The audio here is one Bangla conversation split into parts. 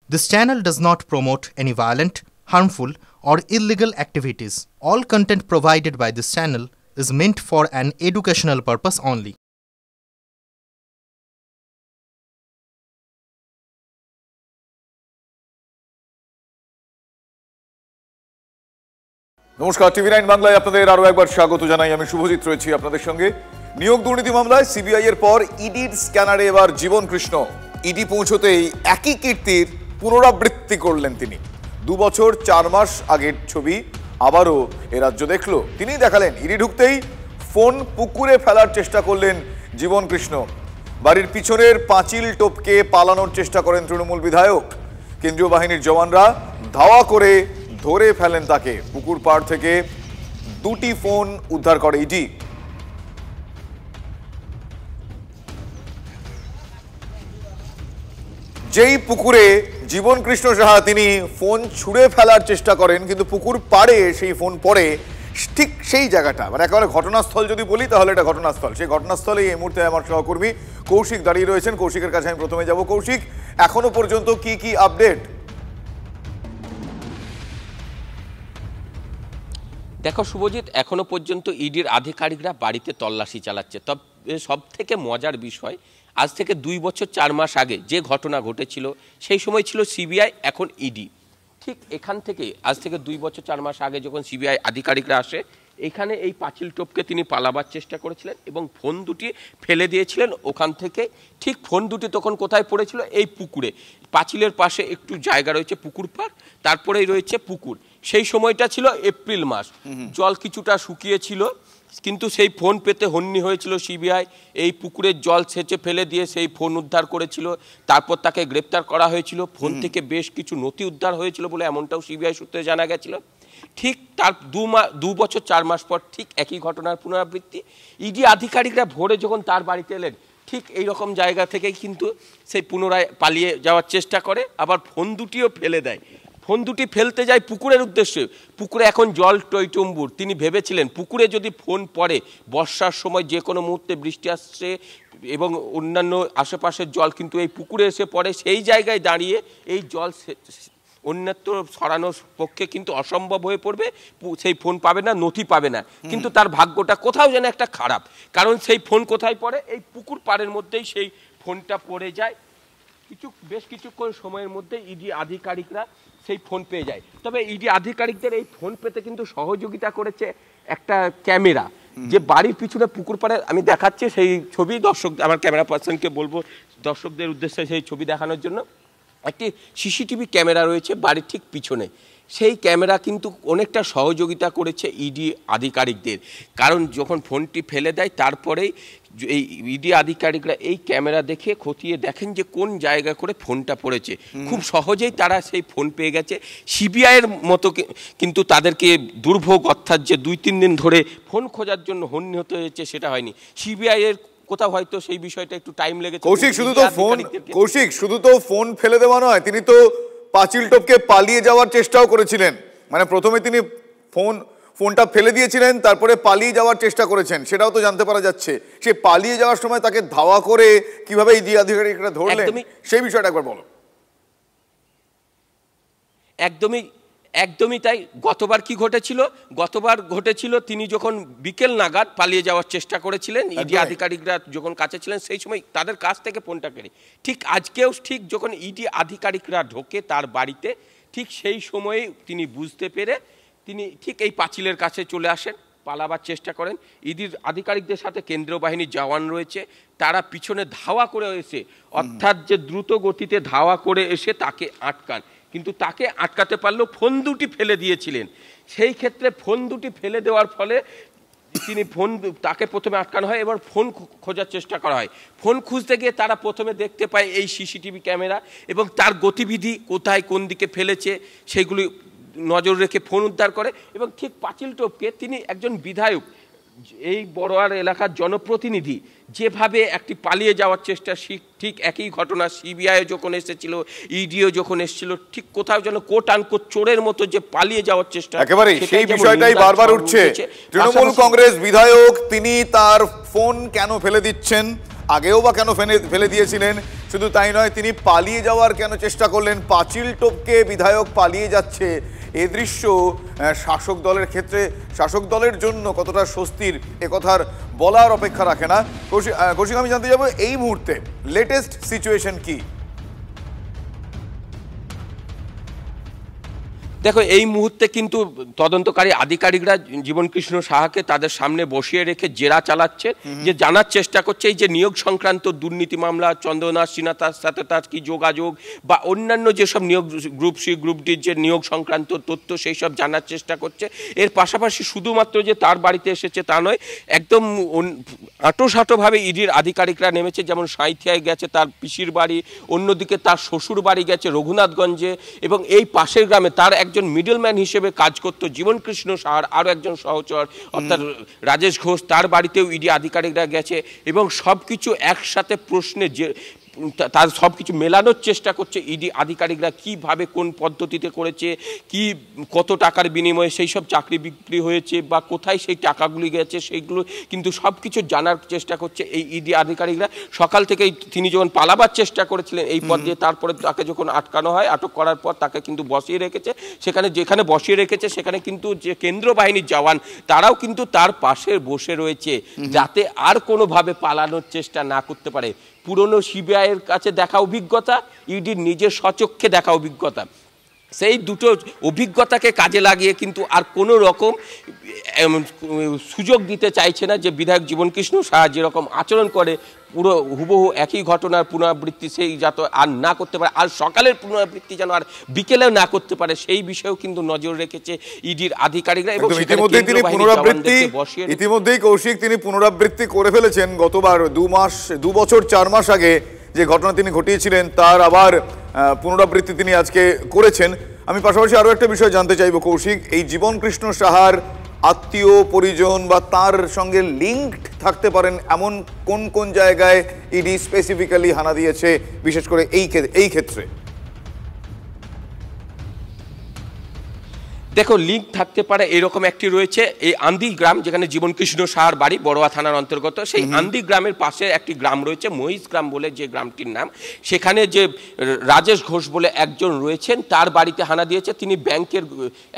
This channel does not promote any violent, harmful, or illegal activities. All content provided by this channel is meant for an educational purpose only. নমস্কার, টিভি9 বাংলায় আপনাদের আরো একবার স্বাগত জানাই। আমি শুভজিৎ রয়েছি আপনাদের সঙ্গে। নিয়োগ দুর্নীতি মামলায় সিবিআই এর পর ইডির স্ক্যানারে এবার জীবন কৃষ্ণ। ইডি পৌঁছতেই একই কীর্তির পুনরাবৃত্তি করলেন তিনি। 2 বছর 4 মাস আগের ছবি আবারও এ রাজ্য দেখলো। তিনি দেখালেন ইডি ঢুকতেই ফোন পুকুরে ফেলার চেষ্টা করলেন জীবন কৃষ্ণ। বাড়ির পিছনের পাঁচিল টপকে পালানোর চেষ্টা করেন তৃণমূল বিধায়ক। কেন্দ্রীয় বাহিনীর জওয়ানরা ধাওয়া করে ধরে ফেলেন তাকে। পুকুর পাড় থেকে 2টি ফোন উদ্ধার করে ইডি। যেই পুকুরে জীবন কৃষ্ণ সাহা তিনি ফোন ছুঁড়ে ফেলার চেষ্টা করেন, কিন্তু পুকুর পাড়ে সেই ফোন পড়ে ঠিক সেই জায়গাটা, মানে একেবারে ঘটনাস্থল যদি বলি তাহলে এটা ঘটনাস্থল। সেই ঘটনাস্থলে এই মুহূর্তে আমার সহকর্মী কৌশিক দাঁড়িয়ে রয়েছেন। কৌশিকের কাছে আমি প্রথমে যাব। কৌশিক, এখনো পর্যন্ত কি আপডেট? দেখো শুভজিৎ, এখনো পর্যন্ত ইডির আধিকারিকরা বাড়িতে তল্লাশি চালাচ্ছে। তবে সব থেকে মজার বিষয়, আজ থেকে 2 বছর 4 মাস আগে যে ঘটনা ঘটেছিল সেই সময় ছিল সিবিআই, এখন ইডি। ঠিক এখান থেকে আজ থেকে 2 বছর 4 মাস আগে যখন সিবিআই আধিকারিকরা আসে, এখানে এই পাঁচিল টপকে তিনি পালাবার চেষ্টা করেছিলেন এবং ফোন দুটি ফেলে দিয়েছিলেন ওখান থেকে। ঠিক ফোন দুটি তখন কোথায় পড়েছিল? এই পুকুরে। পাঁচিলের পাশে একটু জায়গা রয়েছে পুকুর পাড়, তারপরেই রয়েছে পুকুর। সেই সময়টা ছিল এপ্রিল মাস, জল কিছুটা শুকিয়েছিল, কিন্তু সেই ফোন পেতে হন্যি হয়েছিল সিবিআই। এই পুকুরের জল ছেঁচে ফেলে দিয়ে সেই ফোন উদ্ধার করেছিল। তারপর তাকে গ্রেপ্তার করা হয়েছিল। ফোন থেকে বেশ কিছু নথি উদ্ধার হয়েছিল বলে এমনটাও সিবিআই সূত্রে জানা গেছিল। ঠিক তার 2 বছর 4 মাস পর ঠিক একই ঘটনার পুনরাবৃত্তি। ইডি আধিকারিকরা ভোরে যখন তার বাড়িতে এলেন, ঠিক এই রকম জায়গা থেকেই কিন্তু সেই পুনরায় পালিয়ে যাওয়ার চেষ্টা করে, আবার ফোন দুটিও ফেলে দেয়। ফোন দুটি ফেলতে যায় পুকুরের উদ্দেশ্যে। পুকুরে এখন জল টইটুম্বুর। তিনি ভেবেছিলেন পুকুরে যদি ফোন পড়ে, বর্ষার সময় যে কোনো মুহূর্তে বৃষ্টি আসছে এবং অন্যান্য আশেপাশের জল কিন্তু এই পুকুরে এসে পড়ে, সেই জায়গায় দাঁড়িয়ে এই জল অন্যত্র সরানোর পক্ষে কিন্তু অসম্ভব হয়ে পড়বে। সেই ফোন পাবে না, নথি পাবে না। কিন্তু তার ভাগ্যটা কোথাও যেন একটা খারাপ, কারণ সেই ফোন কোথায় পড়ে? এই পুকুর পাড়ের মধ্যেই সেই ফোনটা পড়ে যায়। বেশ কিছুক্ষণ সময়ের মধ্যে ইডি আধিকারিকরা সেই ফোন পেয়ে যায়। তবে ইডি আধিকারিকদের এই ফোন পেতে কিন্তু সহযোগিতা করেছে একটা ক্যামেরা, যে বাড়ির পিছনে পুকুর পাড়ে আমি দেখাচ্ছি সেই ছবি। দর্শক, আমার ক্যামেরা পার্সনকে বলবো দর্শকদের উদ্দেশ্যে সেই ছবি দেখানোর জন্য। একটি সিসিটিভি ক্যামেরা রয়েছে বাড়ির ঠিক পিছনে। সেই ক্যামেরা কিন্তু অনেকটা সহযোগিতা করেছে ইডি আধিকারিকদের, কারণ যখন ফোনটি ফেলে দেয় তারপরেই এই ইডি আধিকারিকরা এই ক্যামেরা দেখে খতিয়ে দেখেন যে কোন জায়গা করে ফোনটা পড়েছে। খুব সহজেই তারা সেই ফোন পেয়ে গেছে। সিবিআইয়ের মতো কিন্তু তাদেরকে দুর্ভোগ, অর্থাৎ যে 2-3 দিন ধরে ফোন খোঁজার জন্য হন্যি হতে হয়েছে, সেটা হয়নি। সিবিআইয়ের কোথাও হয়তো সেই বিষয়টা একটু টাইম লেগেছে। কৌশিক, শুধু তো ফোন ফেলে দেওয়া নয়, তিনি তো পাঁচিল টপকে পালিয়ে যাওয়ার চেষ্টাও করেছিলেন। মানে প্রথমে তিনি ফোনটা ফেলে দিয়েছিলেন, তারপরে পালিয়ে যাওয়ার চেষ্টা করেছেন, সেটাও তো জানতে পারা যাচ্ছে। সে পালিয়ে যাওয়ার সময় তাকে ধাওয়া করে কিভাবে ইডি আধিকারিকরা ধরলেন, সেই বিষয়টা একবার বলো। একদমই তাই। গতবার কি ঘটেছিল? গতবার ঘটেছিল তিনি যখন বিকেল নাগাদ পালিয়ে যাওয়ার চেষ্টা করেছিলেন, ইডি আধিকারিকরা যখন কাছে ছিলেন, সেই সময় তাদের কাছ থেকে ফোনটা কেড়ে। ঠিক আজকেও ঠিক যখন ইডি আধিকারিকরা ঢোকে তার বাড়িতে, ঠিক সেই সময়ে তিনি বুঝতে পেরে তিনি ঠিক এই পাঁচিলের কাছে চলে আসেন, পালাবার চেষ্টা করেন। ইডির আধিকারিকদের সাথে কেন্দ্রীয় বাহিনীর জওয়ান রয়েছে, তারা পিছনে ধাওয়া করে এসে, অর্থাৎ যে দ্রুত গতিতে ধাওয়া করে এসে তাকে আটকান। কিন্তু তাকে আটকাতে পারলেও ফোন দুটি ফেলে দিয়েছিলেন। সেই ক্ষেত্রে ফোন দুটি ফেলে দেওয়ার ফলে তাকে প্রথমে আটকানো হয়, এবার ফোন খোঁজার চেষ্টা করা হয়। ফোন খুঁজতে গিয়ে তারা প্রথমে দেখতে পায় এই সিসিটিভি ক্যামেরা এবং তার গতিবিধি, কোথায় কোন দিকে ফেলেছে সেগুলি নজর রেখে ফোন উদ্ধার করে। এবং ঠিক পাঁচিল টপকে তিনি একজন বিধায়ক, এই বড়োয়ার এলাকার জনপ্রতিনিধি, যেভাবে একটি পালিয়ে যাওয়ার চেষ্টা, ঠিক একই ঘটনা সিবিআই যখন এসেছিল, ইডিও যখন এসেছিল, ঠিক কোথাও যেন কোট আনকোট চোরের মতো যে পালিয়ে যাওয়ার চেষ্টা, একেবারে সেই বিষয়টাই বারবার উঠছে। তৃণমূল কংগ্রেস বিধায়ক তিনি তার ফোন কেন ফেলে দিচ্ছেন, আগেও বা কেন ফেলে দিয়েছিলেন, শুধু তাই নয়, তিনি পালিয়ে যাওয়ার কেন চেষ্টা করলেন, পাঁচিল টপকে বিধায়ক পালিয়ে যাচ্ছে, এ দৃশ্য শাসক দলের ক্ষেত্রে, শাসক দলের জন্য কতটা স্বস্তির একথার বলার অপেক্ষা রাখে না। কৌশিক, আমি জানতে যাবো এই মুহূর্তে লেটেস্ট সিচুয়েশন কি? দেখো, এই মুহূর্তে কিন্তু তদন্তকারী আধিকারিকরা জীবনকৃষ্ণ সাহাকে তাদের সামনে বসিয়ে রেখে জেরা চালাচ্ছে, যে জানার চেষ্টা করছে এই যে নিয়োগ সংক্রান্ত দুর্নীতি মামলা, চন্দ্রনা সিনহা তার সাথে তার কি যোগাযোগ, বা অন্যান্য যেসব নিয়োগ গ্রুপ সি গ্রুপ ডির যে নিয়োগ সংক্রান্ত তথ্য সেই সব জানার চেষ্টা করছে। এর পাশাপাশি শুধুমাত্র যে তার বাড়িতে এসেছে তা নয়, একদম আঁটোসাঁটোভাবে ইডির আধিকারিকরা নেমেছে, যেমন সাঁইথিয়ায় গেছে তার পিসির বাড়ি, অন্যদিকে তার শ্বশুর বাড়ি গেছে রঘুনাথগঞ্জে, এবং এই পাশের গ্রামে তার একজন মিডলম্যান হিসেবে কাজ করত জীবনকৃষ্ণ সাহার আরও একজন সহচর অর্থাৎ রাজেশ ঘোষ, তার বাড়িতেও ইডি আধিকারিকরা গেছে, এবং সব কিছু একসাথে প্রশ্নে যে তার সব কিছু মেলানোর চেষ্টা করছে ইডি আধিকারিকরা, কিভাবে কোন পদ্ধতিতে করেছে, কি কত টাকার বিনিময়ে সেই সব চাকরি বিক্রি হয়েছে বা কোথায় সেই টাকাগুলি গেছে, সেইগুলো কিন্তু সব কিছু জানার চেষ্টা করছে এই ইডি আধিকারিকরা। সকাল থেকেই তিনি যখন পালাবার চেষ্টা করেছিলেন এই পথ দিয়ে, তারপরে তাকে যখন আটকানো হয়, আটক করার পর তাকে কিন্তু বসিয়ে রেখেছে, যেখানে বসিয়ে রেখেছে সেখানে কিন্তু যে কেন্দ্র বাহিনীর জওয়ান তারাও কিন্তু তার পাশে বসে রয়েছে, যাতে আর কোনোভাবে পালানোর চেষ্টা না করতে পারে। পুরনো সিবিআইয়ের কাছে দেখা অভিজ্ঞতা, ইডির নিজের স্বচক্ষে দেখা অভিজ্ঞতা, সেই দুটো অভিজ্ঞতাকে কাজে লাগিয়ে কিন্তু আর কোনো রকম সুযোগ দিতে চাইছে না যে বিধায়ক জীবনকৃষ্ণ সাহা যেরকম আচরণ করে পুরো হুবহু একই ঘটনার পুনরাবৃত্তি সেই যাতে আর না করতে পারে, আর সকালের পুনরাবৃত্তি যেন আর বিকেলেও না করতে পারে, সেই বিষয়েও কিন্তু নজর রেখেছে ইডির আধিকারিকরা। এবং ইতিমধ্যেই কৌশিক তিনি পুনরাবৃত্তি করে ফেলেছেন। গতবার 2 বছর 4 মাস আগে যে ঘটনা তিনি ঘটিয়েছিলেন তার আবার পুনরাবৃত্তি তিনি আজকে করেছেন। আমি পাশাপাশি আরো একটা বিষয় জানতে চাইবো কৌশিক, এই জীবনকৃষ্ণ সাহার আত্মীয় পরিজন বা তার সঙ্গে লিঙ্কড থাকতে পারেন এমন কোন কোন জায়গায় ইডি স্পেসিফিক্যালি হানা দিয়েছে, বিশেষ করে এই ক্ষেত্রে? দেখো, লিঙ্ক থাকতে পারে এরকম একটি রয়েছে, এই আন্দি গ্রাম যেখানে জীবনকৃষ্ণ সাহার বাড়ি বড়ুয়া থানার অন্তর্গত, সেই আন্দি গ্রামের পাশে একটি গ্রাম রয়েছে মহিষ গ্রাম বলে যে গ্রামটির নাম, সেখানে যে রাজেশ ঘোষ বলে একজন রয়েছেন তার বাড়িতে হানা দিয়েছে। তিনি ব্যাংকের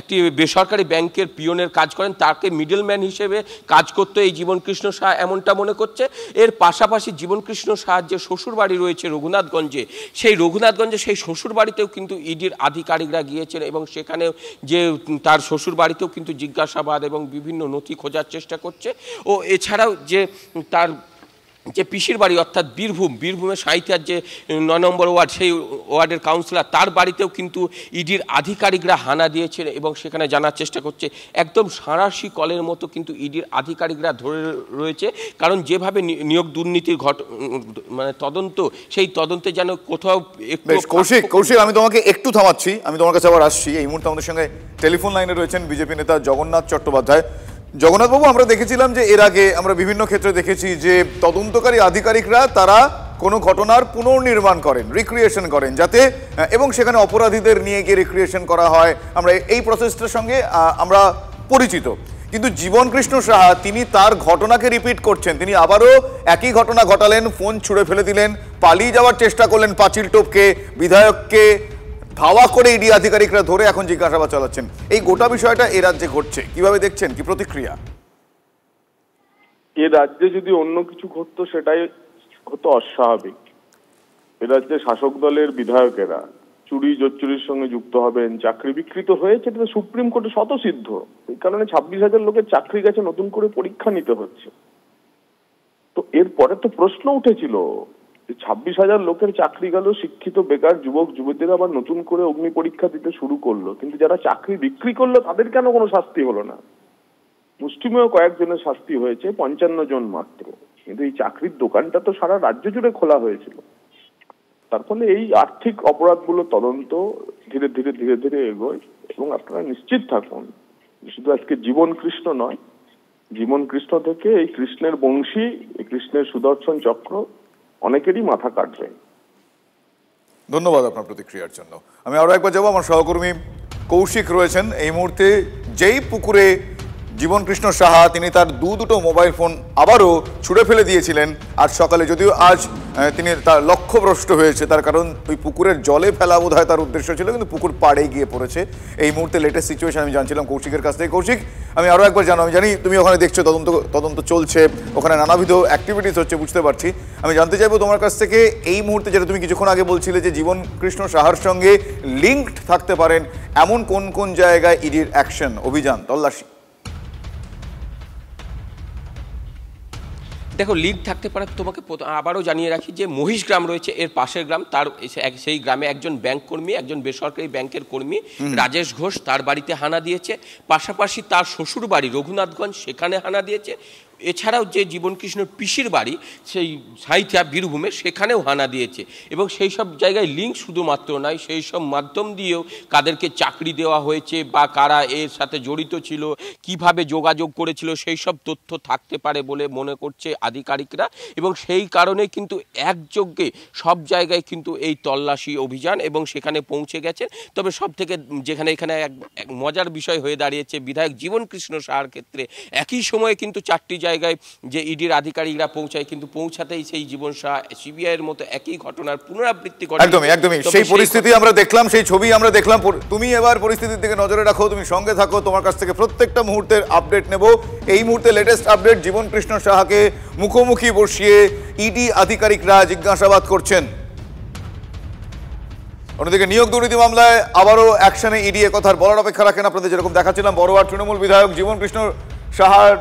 একটি বেসরকারি ব্যাংকের পিয়নের কাজ করেন, তাকে মিডলম্যান হিসেবে কাজ করতো এই জীবনকৃষ্ণ সাহা, এমনটা মনে করছে। এর পাশাপাশি জীবনকৃষ্ণ সাহার যে শ্বশুর বাড়ি রয়েছে রঘুনাথগঞ্জে, সেই শ্বশুর বাড়িতেও কিন্তু ইডির আধিকারিকরা গিয়েছেন, এবং সেখানেও যে তার শ্বশুর বাড়িতেও কিন্তু জিজ্ঞাসাবাদ এবং বিভিন্ন নথি খোঁজার চেষ্টা করছে। ও এছাড়াও যে তার যে পিসির বাড়ি অর্থাৎ বীরভূমের সাঁইথিয়ার যে 9 নম্বর ওয়ার্ড, সেই ওয়ার্ডের কাউন্সিলর তার বাড়িতেও কিন্তু ইডির আধিকারিকরা হানা দিয়েছেন, এবং সেখানে জানার চেষ্টা করছে। একদম সাঁড়াশি কলের মতো কিন্তু ইডির আধিকারিকরা ধরে রয়েছে, কারণ যেভাবে নিয়োগ দুর্নীতির মানে তদন্ত, সেই তদন্তে যেন কোথাও একটু। কৌশিক, আমি তোমাকে একটু থামাচ্ছি, আমি তোমার কাছে আবার আসছি। এই মুহূর্তে আমাদের সঙ্গে টেলিফোন লাইনে রয়েছেন বিজেপি নেতা জগন্নাথ চট্টোপাধ্যায়। জগন্নাথবাবু, আমরা দেখেছিলাম যে এর আগে আমরা বিভিন্ন ক্ষেত্রে দেখেছি যে তদন্তকারী আধিকারিকরা তারা কোনো ঘটনার পুনর্নির্মাণ করেন, রিক্রিয়েশন করেন, যাতে এবং সেখানে অপরাধীদের নিয়ে গিয়ে রিক্রিয়েশন করা হয়। আমরা এই প্রসেসটার সঙ্গে আমরা পরিচিত, কিন্তু জীবনকৃষ্ণ সাহা তিনি তার ঘটনাকে রিপিট করছেন। তিনি আবারও একই ঘটনা ঘটালেন, ফোন ছুঁড়ে ফেলে দিলেন, পালিয়ে যাওয়ার চেষ্টা করলেন পাঁচিল টপকে, বিধায়ককে ধাওয়া করে ইডি আধিকারিকরা ধরে এখন জিজ্ঞাসাবাদ চালাচ্ছেন। এই গোটা বিষয়টা এ রাজ্যে ঘটছে, কিভাবে দেখছেন, কি প্রতিক্রিয়া? এ রাজ্যে যদি অন্য কিছু ঘটতো সেটাই হতো অস্বাভাবিক। এ রাজ্যে শাসক দলের বিধায়কেরা চুরি জোচ্চুরির সঙ্গে যুক্ত হবেন, চাকরি বিকৃত হয়েছে, এটা সুপ্রিম কোর্টে স্বতঃসিদ্ধ। এই কারণে 26,000 লোকের চাকরি গেছে, নতুন করে পরীক্ষা নিতে হচ্ছে। তো এরপরে তো প্রশ্ন উঠেছিল 26,000 লোকের চাকরি গেল, শিক্ষিত বেকার যুবক যুবতীরা আবার নতুন করে অগ্নি পরীক্ষা দিতে শুরু করলো, কিন্তু যারা চাকরি বিক্রি করলো তাদের কেন কোনো শাস্তি হলো না? মুষ্টিমেয় কয়েকজনের শাস্তি হয়েছে, 55 জন মাত্র, কিন্তু এই চাকরির দোকানটা তো সারা রাজ্য জুড়ে খোলা হয়েছিল। তার ফলে এই আর্থিক অপরাধগুলো তদন্ত ধীরে ধীরে ধীরে ধীরে এগোয়, এবং আপনারা নিশ্চিত থাকুন শুধু আজকে জীবনকৃষ্ণ নয়, জীবনকৃষ্ণ থেকে এই কৃষ্ণের বংশী, এই কৃষ্ণের সুদর্শন চক্র অনেকেরই মাথা কাটবে। ধন্যবাদ আপনার প্রতিক্রিয়ার জন্য। আমি আরো একবার যাবো, আমার সহকর্মী কৌশিক রয়েছেন এই মুহূর্তে। যেই পুকুরে জীবনকৃষ্ণ সাহা তিনি তার দুটো মোবাইল ফোন আবারও ছুঁড়ে ফেলে দিয়েছিলেন, আজ সকালে, যদিও আজ তিনি তার লক্ষ্য লক্ষ্যভ্রষ্ট হয়েছে, তার কারণ ওই পুকুরের জলে ফেলা বোধহয় তার উদ্দেশ্য ছিল, কিন্তু পুকুর পাড়ে গিয়ে পড়েছে। এই মুহূর্তে লেটেস্ট সিচুয়েশন আমি জানছিলাম কৌশিকের কাছ থেকে। কৌশিক, আমি আরও একবার জানো, আমি জানি তুমি ওখানে দেখছো, তদন্ত চলছে, ওখানে নানাবিধ অ্যাক্টিভিটিস হচ্ছে, বুঝতে পারছি। আমি জানতে চাইবো তোমার কাছ থেকে এই মুহূর্তে, যেটা তুমি কিছুক্ষণ আগে বলছিলে যে জীবন কৃষ্ণ সাহার সঙ্গে লিঙ্কড থাকতে পারেন, এমন কোন কোন জায়গায় ইডির অ্যাকশন, অভিযান, তল্লাশি? দেখো, লিগ থাকতে পারে। তোমাকে আবারও জানিয়ে রাখি যে মহিষ গ্রাম রয়েছে, এর পাশের গ্রাম, তার সেই গ্রামে একজন ব্যাংক কর্মী, একজন বেসরকারি ব্যাংকের কর্মী রাজেশ ঘোষ, তার বাড়িতে হানা দিয়েছে। পাশাপাশি তার শ্বশুর বাড়ি রঘুনাথগঞ্জ, সেখানে হানা দিয়েছে। এছাড়াও যে জীবনকৃষ্ণর পিসির বাড়ি সেই সাঁইথিয়া বীরভূমে, সেখানেও হানা দিয়েছে। এবং সেই সব জায়গায় লিঙ্ক শুধুমাত্র নয়, সেই সব মাধ্যম দিয়েও কাদেরকে চাকরি দেওয়া হয়েছে বা কারা এর সাথে জড়িত ছিল, কিভাবে যোগাযোগ করেছিল, সেই সব তথ্য থাকতে পারে বলে মনে করছে আধিকারিকরা। এবং সেই কারণে কিন্তু একযোগে সব জায়গায় কিন্তু এই তল্লাশি অভিযান এবং সেখানে পৌঁছে গেছেন। তবে সব থেকে এখানে এক মজার বিষয় হয়ে দাঁড়িয়েছে বিধায়ক জীবনকৃষ্ণ সাহার ক্ষেত্রে, একই সময়ে কিন্তু 4টি জায়গায় যে ইডির আধিকারিকরা পৌঁছায়, কিন্তু পৌঁছাতেই সেই জীবন শাহ সিবিআই এর মতো একই ঘটনার পুনরাবৃত্তি ঘটে। একদমই সেই পরিস্থিতি আমরা দেখলাম, সেই ছবি আমরা দেখলাম। তুমি এবার পরিস্থিতির দিকে নজরে রাখো, তুমি সঙ্গে থাকো, তোমার কাছ থেকে প্রত্যেকটা মুহূর্তের আপডেট নেব। এই মুহূর্তে লেটেস্ট আপডেট, জীবনকৃষ্ণ সাহাকে মুখোমুখি বসিয়ে ইডি আধিকারিকরা জিজ্ঞাসাবাদ করছেন। অন্যদিকে নিয়োগ দুর্নীতি মামলায় আবারও অ্যাকশনে ইডি, কথার বলার অপেক্ষা রাখেন। আপনাদের যেরকম দেখাচ্ছিলাম, বড়োয়ার তৃণমূল বিধায়ক জীবনকৃষ্ণ সাহার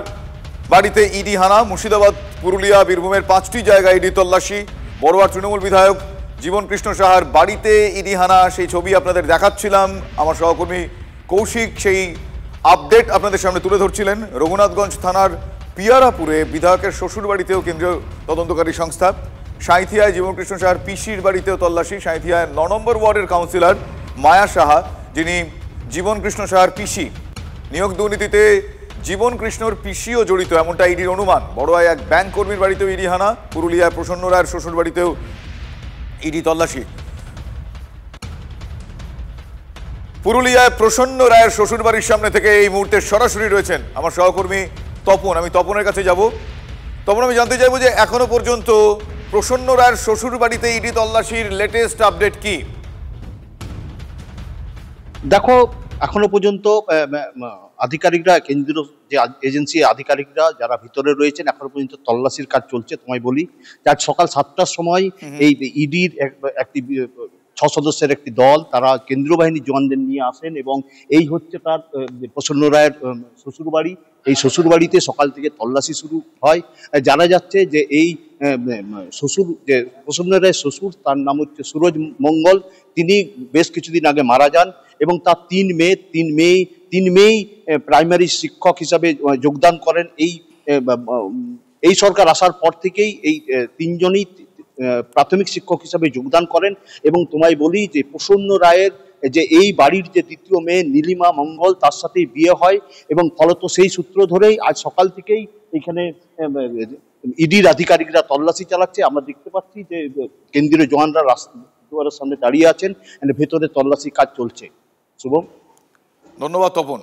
বাড়িতে ইডি হানা, মুর্শিদাবাদ, পুরুলিয়া, বীরভূমের 5টি জায়গায় ইডি তল্লাশি। বড়োয়ার তৃণমূল বিধায়ক জীবনকৃষ্ণ সাহার বাড়িতে ইডি হানা, সেই ছবি আপনাদের দেখাচ্ছিলাম। আমার সহকর্মী কৌশিক সেই আপডেট আপনাদের সামনে তুলে ধরছিলেন। রঘুনাথগঞ্জ থানার পিয়ারাপুরে বিধায়কের শ্বশুর বাড়িতেও কেন্দ্রীয় তদন্তকারী সংস্থা। সাঁইথিয়ায় জীবনকৃষ্ণ সাহার পিসির বাড়িতেও তল্লাশি। সাঁইথিয়ায় 9 নম্বর ওয়ার্ডের কাউন্সিলর মায়া সাহা, যিনি জীবনকৃষ্ণ সাহার পিসি, নিয়োগ দুর্নীতিতে জীবনকৃষ্ণর পিসিও জড়িত, এমনটা ইডির অনুমান। বড়োয়ায় এক ব্যাংক কর্মীর বাড়িতেও ইডি হানা। পুরুলিয়ায় প্রসন্ন রায়ের শ্বশুর বাড়িতেও ইডি তল্লাশি। পুরুলিয়ায় প্রসন্ন রায়ের শ্বশুর বাড়ির সামনে থেকে এই মুহূর্তে সরাসরি রয়েছেন আমার সহকর্মী তপন। আমি তপনের কাছে যাব। তপন, আমি জানতে চাইবো যে এখনো পর্যন্ত প্রসন্ন রায়ের শ্বশুর বাড়িতে ইডি তল্লাশির লেটেস্ট আপডেট কি? দেখো, এখনো পর্যন্ত আধিকারিকরা, কেন্দ্রীয় যে এজেন্সি আধিকারিকরা যারা ভিতরে রয়েছেন, এখনো পর্যন্ত তল্লাশির কাজ চলছে। তোমায় বলি যে আজ সকাল 7টার সময় এই ইডির একটি 6 সদস্যের একটি দল, তারা কেন্দ্রীয় বাহিনীর জওয়ানদের নিয়ে আসেন এবং এই হচ্ছে তার প্রসন্ন রায়ের শ্বশুর বাড়ি। এই শ্বশুর বাড়িতে সকাল থেকে তল্লাশি শুরু হয়। জানা যাচ্ছে যে এই শ্বশুর, যে প্রসন্ন রায়ের শ্বশুর, তার নাম হচ্ছে সুরজ মঙ্গল। তিনি বেশ কিছুদিন আগে মারা যান এবং তার 3 মেয়েই প্রাইমারি শিক্ষক হিসাবে যোগদান করেন। এই সরকার আসার পর থেকেই এই 3জনই প্রাথমিক শিক্ষক হিসাবে যোগদান করেন। এবং তোমায় বলি যে প্রসন্ন রায়ের যে এই বাড়ির যে 2য় মেয়ে নীলিমা মঙ্গল, তার সাথেই বিয়ে হয় এবং ফলত সেই সূত্র ধরেই আজ সকাল থেকেই এখানে ইডির আধিকারিকরা তল্লাশি চালাচ্ছে। আমরা দেখতে পাচ্ছি যে কেন্দ্রীয় জওয়ানরা রাস্তার সামনে দাঁড়িয়ে আছেন, ভেতরে তল্লাশি কাজ চলছে। শুভম, ধন্যবাদ তপন।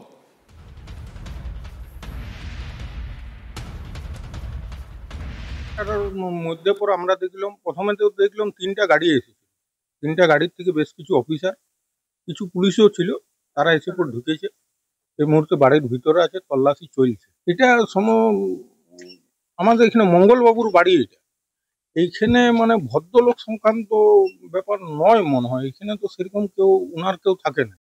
মধ্যে পর আমরা প্রথমে দেখলাম 3টা গাড়ি এসেছে। 3টা গাড়ির থেকে বেশ কিছু অফিসার, কিছু পুলিশও ছিল, তারা এসে পর ঢুকেছে। এই মুহূর্তে বাড়ির ভিতরে আছে, তল্লাশি চলছে। এটা আমাদের এখানে মঙ্গলবাবুর বাড়ি। এটা এইখানে ভদ্রলোক সংক্রান্ত ব্যাপার নয় মনে হয়। এখানে তো সেরকম কেউ থাকে না।